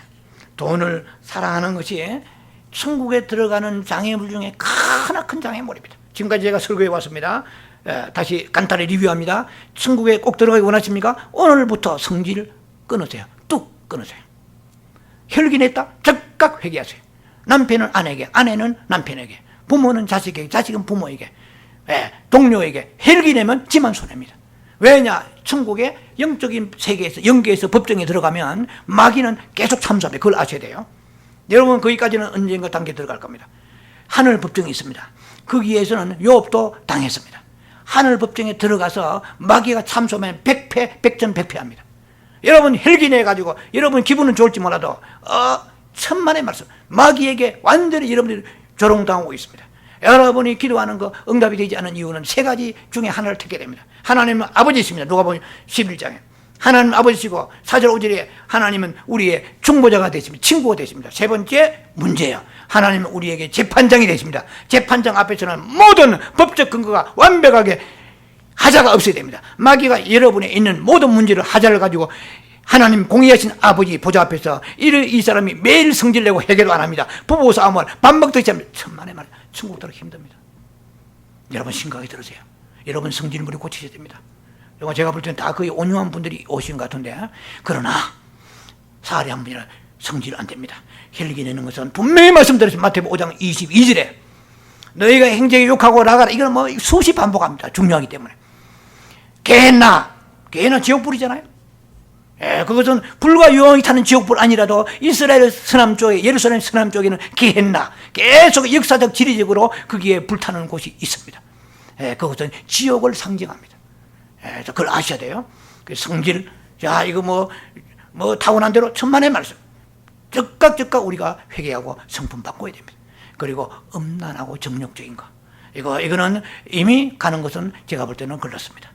돈을 사랑하는 것이 천국에 들어가는 장애물 중에 크나큰 장애물입니다. 지금까지 제가 설교해 왔습니다. 다시 간단히 리뷰합니다. 천국에 꼭 들어가기 원하십니까? 오늘부터 성질 끊으세요. 뚝 끊으세요. 혈기 냈다? 즉각 회개하세요. 남편은 아내에게, 아내는 남편에게, 부모는 자식에게, 자식은 부모에게, 동료에게 혈기 내면 지만 손해입니다. 왜냐? 천국의 영적인 세계에서, 영계에서 법정에 들어가면 마귀는 계속 참수합니다. 그걸 아셔야 돼요. 여러분, 거기까지는 언젠가 단계 들어갈 겁니다. 하늘 법정이 있습니다. 거기에서는 욥도 당했습니다. 하늘 법정에 들어가서 마귀가 참수하면 100패, 100전100패합니다. 여러분 헬기내가지고 여러분 기분은 좋을지 몰라도 천만의 말씀, 마귀에게 완전히 여러분들이 조롱당하고 있습니다. 여러분이 기도하는 거 응답이 되지 않은 이유는 세 가지 중에 하나를 택게 됩니다. 하나님은 아버지십니다. 누가복음 11장에 하나님 아버지시고 4절 5절에 하나님은 우리의 중보자가 되십니다. 친구가 되십니다. 세 번째 문제예요. 하나님은 우리에게 재판장이 되십니다. 재판장 앞에서는 모든 법적 근거가 완벽하게 하자가 없어야 됩니다. 마귀가 여러분에 있는 모든 문제를 하자를 가지고 하나님 공의하신 아버지 보좌 앞에서 이 사람이 매일 성질내고 해결도 안 합니다. 부부싸움을 밥 먹듯이 합니다. 천만의 말, 천국도록 힘듭니다. 여러분 심각하게 들으세요. 여러분 성질물이 고치셔야 됩니다. 제가 볼 때는 다 거의 온유한 분들이 오신 것 같은데, 그러나 사례 한 분이라 성질 안 됩니다. 헬기 내는 것은 분명히 말씀드렸습니다. 마태복음 5장 22절에 너희가 행제에 욕하고 나가라. 이건 뭐 수시 반복합니다. 중요하기 때문에. 게hen나 지옥불이잖아요. 그것은 불과 유황이 타는 지옥불 아니라도 이스라엘 서남 쪽에, 예루살렘 서남 쪽에는 게hen나, 계속 역사적 지리적으로 거기에 불타는 곳이 있습니다. 그것은 지옥을 상징합니다. 그걸 아셔야 돼요. 그 성질, 자, 이거 뭐 타고난 대로 천만의 말씀. 즉각 우리가 회개하고 성품 바꿔야 됩니다. 그리고 음란하고 정욕적인 거. 이거는 이미 가는 것은 제가 볼 때는 걸렸습니다.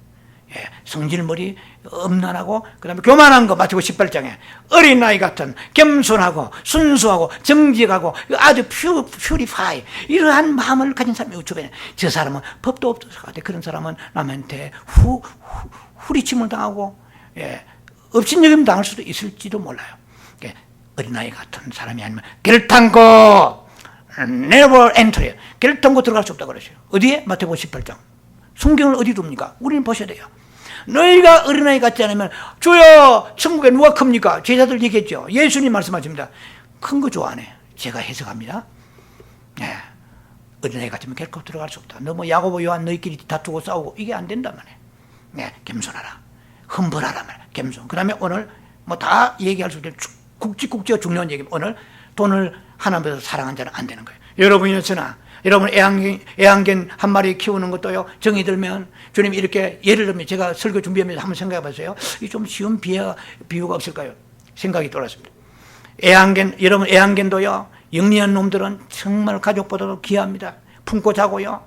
성질머리, 음란하고, 그 다음에 교만한 거, 마태복음 18장에 어린아이 같은 겸손하고 순수하고 정직하고 아주 퓨리파이, 이러한 마음을 가진 사람이 우측에, 저 사람은 법도 없어서 그런 사람은 남한테 후리침을 당하고 업신여김 당할 수도 있을지도 몰라요. 어린아이 같은 사람이 아니면 결탄고 never enter, 결탄고 들어갈 수 없다고 그러죠. 어디에? 마태복음 18장. 성경을 어디 둡니까? 우리는 보셔야 돼요. 너희가 어린아이 같지 않으면 주여 천국에 누가 큽니까? 제자들 얘기했죠. 예수님 말씀하십니다. 큰 거 좋아하네. 제가 해석합니다. 어린아이 같으면 결코 들어갈 수 없다. 너무 야고보 요한 너희끼리 다투고 싸우고 이게 안 된단 말이에요. 겸손하라, 흠벌하라 말. 겸손. 그 다음에 오늘 뭐 다 얘기할 수 있는 국지가 중요한 얘기입니다. 오늘 돈을 하나님께서 사랑한 자는 안 되는 거예요. 여러분이었으나 여러분 애완견 한 마리 키우는 것도요, 정이 들면 주님이 이렇게, 예를 들면 제가 설교 준비하면서 한번 생각해 봤어요. 이 좀 쉬운 비유가 없을까요? 생각이 돌았습니다. 여러분 애완견도요, 영리한 놈들은 정말 가족보다도 귀합니다. 품고 자고요.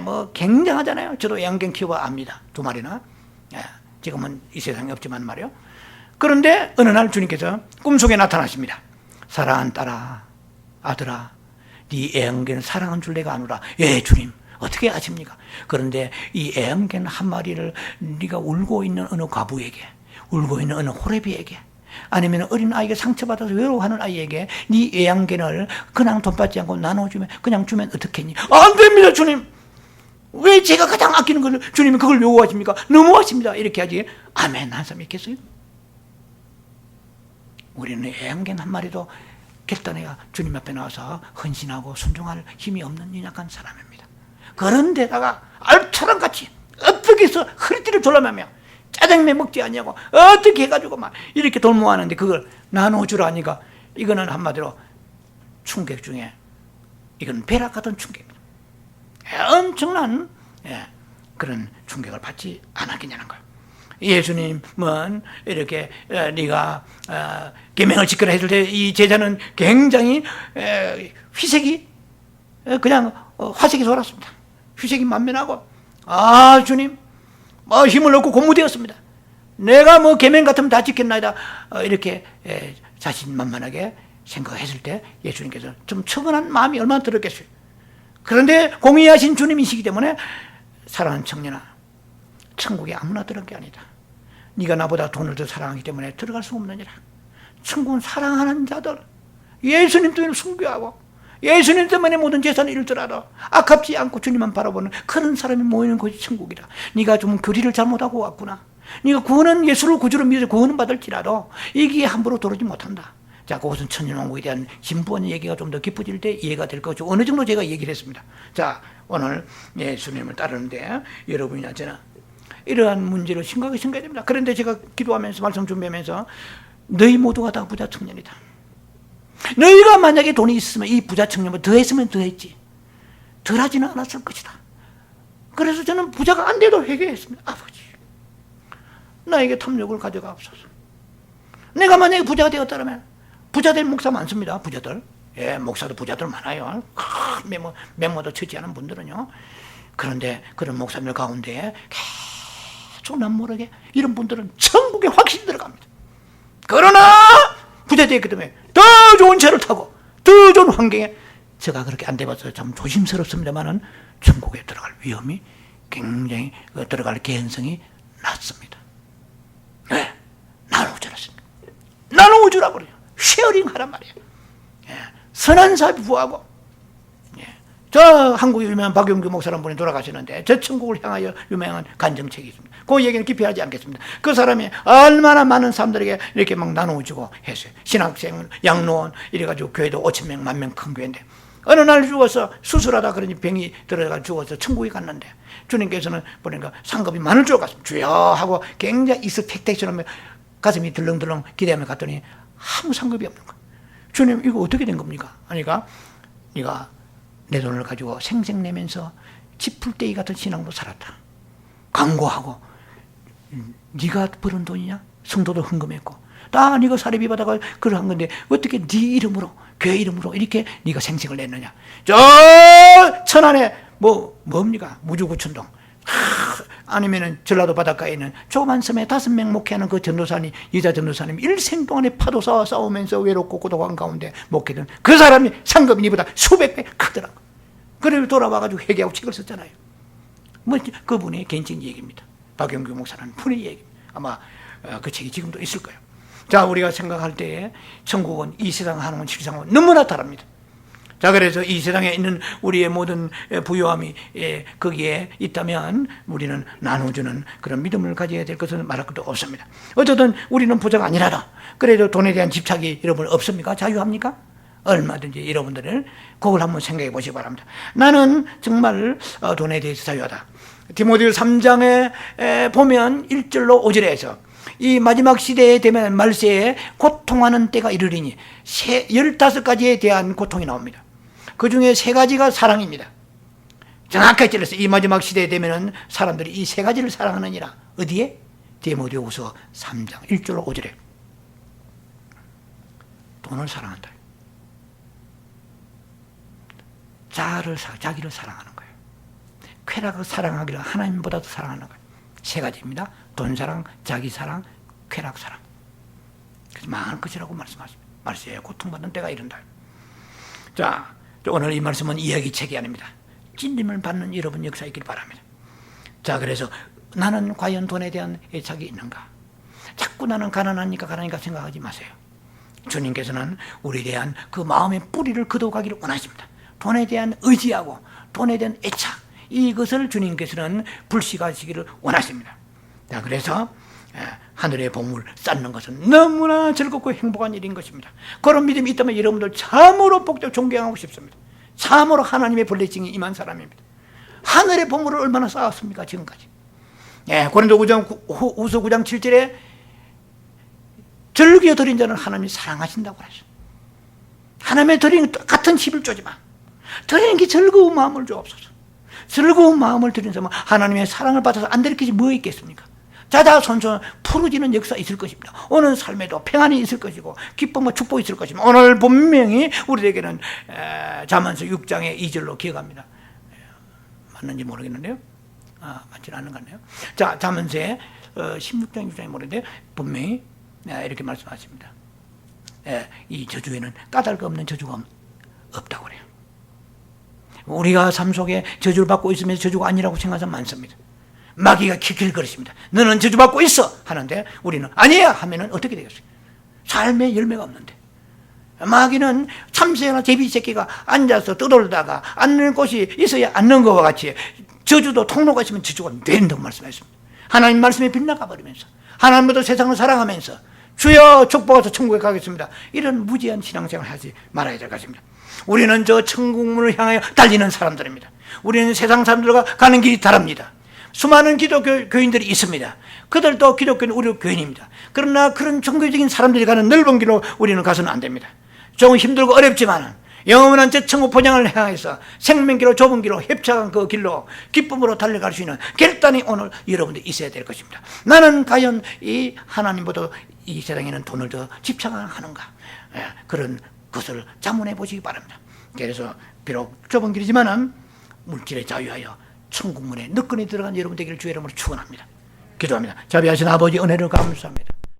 뭐 굉장하잖아요. 저도 애완견 키워 압니다. 2마리나. 지금은 이 세상에 없지만 말이요. 그런데 어느 날 주님께서 꿈속에 나타나십니다. 사랑하는 딸아, 아들아, 네 애완견 사랑한 줄 내가 아노라. 주님, 어떻게 아십니까? 그런데 이 애완견 한 마리를 네가 울고 있는 어느 과부에게, 울고 있는 어느 호레비에게, 아니면 어린 아이가 상처받아서 외로워하는 아이에게 네 애완견을 그냥 돈 받지 않고 나눠주면, 그냥 주면 어떻겠니? 안 됩니다, 주님. 왜 제가 가장 아끼는 걸 주님이 그걸 요구하십니까? 너무하십니다. 이렇게 하지. 아멘 한 사람 있겠어요? 우리는 애완견 한 마리도 결단해야 주님 앞에 나와서 헌신하고 순종할 힘이 없는 연약한 사람입니다. 그런데다가 알처럼 같이 어떻게 해서 허리띠를 졸라매며 짜장면 먹지 않냐고 어떻게 해가지고 막 이렇게 돌모하는데 그걸 나눠주라니까, 이거는 한마디로 충격 중에 이건 벼락 같은 충격입니다. 엄청난 그런 충격을 받지 않았겠냐는 거예요. 예수님은 이렇게 네가 계명을 지키라 했을 때 이 제자는 굉장히 휘색이 그냥 화색이 돌았습니다. 휘색이 만면하고, 주님 뭐 힘을 얻고 고무되었습니다. 내가 뭐 계명 같으면 다 지켰나이다. 이렇게 자신만만하게 생각했을 때 예수님께서 좀 처근한 마음이 얼마나 들었겠어요. 그런데 공의하신 주님이시기 때문에 사랑하는 청년아, 천국에 아무나 들어간 게 아니다. 네가 나보다 돈을 더 사랑하기 때문에 들어갈 수 없느니라. 천국은 사랑하는 자들, 예수님 때문에 순교하고 예수님 때문에 모든 재산을 잃더라도 아깝지 않고 주님만 바라보는 그런 사람이 모이는 곳이 천국이다. 네가 좀 교리를 잘못하고 왔구나. 네가 구원은 예수를 구주로 믿어 구원은 받을지라도 이게 함부로 들어오지 못한다. 자, 그것은 천년왕국에 대한 진부한 얘기가 좀 더 깊어질 때 이해가 될 것이고, 어느 정도 제가 얘기를 했습니다. 자, 오늘 예수님을 따르는데 여러분이나 저나 이러한 문제를 심각하게 생각해야 됩니다. 그런데 제가 기도하면서 말씀 준비하면서 너희 모두가 다 부자 청년이다. 너희가 만약에 돈이 있으면 이 부자 청년을 더했으면 더했지 덜하지는 않았을 것이다. 그래서 저는 부자가 안 돼도 회개했습니다. 아버지, 나에게 탐욕을 가져가옵소서. 내가 만약에 부자가 되었다면, 부자들 목사 많습니다. 부자들, 예, 목사도 부자들 많아요. 메모도 치지 않은 분들은요. 그런데 그런 목사님들 가운데 계속 남 모르게 이런 분들은 천국에 확실히 들어갑니다. 그러나 부자 되었기 때문에 더 좋은 차를 타고 더 좋은 환경에, 제가 그렇게 안 돼봐서 참 조심스럽습니다만은 천국에 들어갈 위험이 굉장히, 들어갈 개연성이 낮습니다. 네, 나누어주라습니다. 나누어주라고 그래요. 쉐어링 하란 말이에요. 예, 선한 사업이 부하고, 예, 저 한국에 유명한 박용규 목사라는 분이 돌아가시는데 저 천국을 향하여 유명한 간증책이 있습니다. 그 얘기는 깊이 하지 않겠습니다. 그 사람이 얼마나 많은 사람들에게 이렇게 막 나누어주고 했어요. 신학생, 양로원 이래가지고 교회도 5,000명, 10,000명 큰 교회인데 어느 날 죽어서 수술하다 그러니 병이 들어가 죽어서 천국에 갔는데 주님께서는 보니까 상급이 많을 줄 알았습니다. 주여 하고 굉장히 익스펙테이션하며 가슴이 들렁들렁 기대하며 갔더니 아무 상급이 없는 거예요. 주님, 이거 어떻게 된 겁니까? 그러니까 네가 내 돈을 가지고 생색내면서 지풀떼기 같은 신앙도 살았다. 강고하고 네가 벌은 돈이냐? 성도도 헌금했고 다 네가 사례비 받아가 그러한 건데 어떻게 네 이름으로, 교회 이름으로 이렇게 네가 생색을 냈느냐? 저 천안에 뭡니까? 무주구천동, 아니면은 전라도 바닷가에 있는 조그만 섬에 5명 목회하는 그 전도사님, 여자 전도사님 일생 동안에 파도사와 싸우면서 외롭고 고독한 가운데 목회던 그 사람이 상급이 니보다 수백 배 크더라고. 그래서 돌아와가지고 회개하고 책을 썼잖아요. 그분의 개인적인 얘기입니다. 박용규 목사라는 분의 얘기입니다. 아마 그 책이 지금도 있을 거예요. 자, 우리가 생각할 때에 천국은 이 세상 하는 실상은 너무나 다릅니다. 자, 그래서 이 세상에 있는 우리의 모든 부요함이 거기에 있다면 우리는 나눠주는 그런 믿음을 가져야 될 것은 말할 것도 없습니다. 어쨌든 우리는 부자가 아니라도 그래도 돈에 대한 집착이 여러분 없습니까? 자유합니까? 얼마든지 여러분들은 그걸 한번 생각해 보시기 바랍니다. 나는 정말 돈에 대해서 자유하다. 디모데후서 3장에 보면 1절로 5절에서 이 마지막 시대에 되면 말세에 고통하는 때가 이르리니 15가지에 대한 고통이 나옵니다. 그 중에 3가지가 사랑입니다. 정확하게 찔러서 이 마지막 시대에 되면 사람들이 이 3가지를 사랑하느니라. 어디에? 디모데후서 3장 1절로 5절에 돈을 사랑한다. 자기를 사랑하는 거예요. 쾌락을 사랑하기를 하나님보다도 사랑하는 거예요. 3가지입니다. 돈 사랑, 자기 사랑, 쾌락 사랑. 그래서 망할 것이라고 말씀하십니다. 말세에 고통받는 때가 이른다. 자, 오늘 이 말씀은 이야기책이 아닙니다. 찔림을 받는 여러분 역사 있길 바랍니다. 자, 그래서 나는 과연 돈에 대한 애착이 있는가? 자꾸 나는 가난하니까 생각하지 마세요. 주님께서는 우리에 대한 그 마음의 뿌리를 거둬가기를 원하십니다. 돈에 대한 의지하고 돈에 대한 애착, 이것을 주님께서는 불식하시기를 원하십니다. 자, 그래서 하늘의 보물 쌓는 것은 너무나 즐겁고 행복한 일인 것입니다. 그런 믿음이 있다면 여러분들 참으로 복되고 존경하고 싶습니다. 참으로 하나님의 블레싱이 임한 사람입니다. 하늘의 보물을 얼마나 쌓았습니까 지금까지. 고린도후서 9장 7절에 절기어 드린 자는 하나님이 사랑하신다고 하죠. 하나님의 드린 같은 11조지만 드리는 게 즐거운 마음을 주옵소서. 즐거운 마음을 드린 사람은 하나님의 사랑을 받아서 안 될 것이 뭐 있겠습니까? 자자손손 푸르지는 역사 있을 것입니다. 오늘 삶에도 평안이 있을 것이고 기쁨과 축복이 있을 것입니다. 오늘 분명히 우리에게는 잠언서 6장의 2절로 기억합니다. 맞는지 모르겠는데요. 맞지는 않는 것 같네요. 자, 잠언서의 16장 6장이 모르는데 분명히 이렇게 말씀하십니다. 이 저주에는 까닭 없는 저주가 없다고 그래요. 우리가 삶 속에 저주를 받고 있으면서 저주가 아니라고 생각하는 사람 많습니다. 마귀가 킬킬거리십니다. 너는 저주받고 있어 하는데 우리는 아니야 하면은 어떻게 되겠어요? 삶에 열매가 없는데. 마귀는 참새나 제비새끼가 앉아서 떠돌다가 앉는 곳이 있어야 앉는 것과 같이 저주도 통로가 있으면 저주가 된다고 말씀했습니다. 하나님 말씀에 빗나가 버리면서 하나님보다 세상을 사랑하면서 주여 축복해서 천국에 가겠습니다. 이런 무지한 신앙생활을 하지 말아야 될 것입니다. 우리는 저 천국문을 향하여 달리는 사람들입니다. 우리는 세상 사람들과 가는 길이 다릅니다. 수많은 기독교 교인들이 있습니다. 그들도 기독교는 우리 교인입니다. 그러나 그런 종교적인 사람들이 가는 넓은 길로 우리는 가서는 안 됩니다. 조금 힘들고 어렵지만 영원한 저 천국 본향을 향해서 생명길로 좁은 길로 협착한 그 길로 기쁨으로 달려갈 수 있는 결단이 오늘 여러분들 있어야 될 것입니다. 나는 과연 이 하나님보다 이 세상에는 돈을 더 집착하는가? 그런 것을 자문해 보시기 바랍니다. 그래서 비록 좁은 길이지만은 물질에 자유하여 천국문에 늦건이 들어간 여러분 되기를 주의 이름으로 축원합니다. 기도합니다. 자비하신 아버지 은혜를 감사합니다.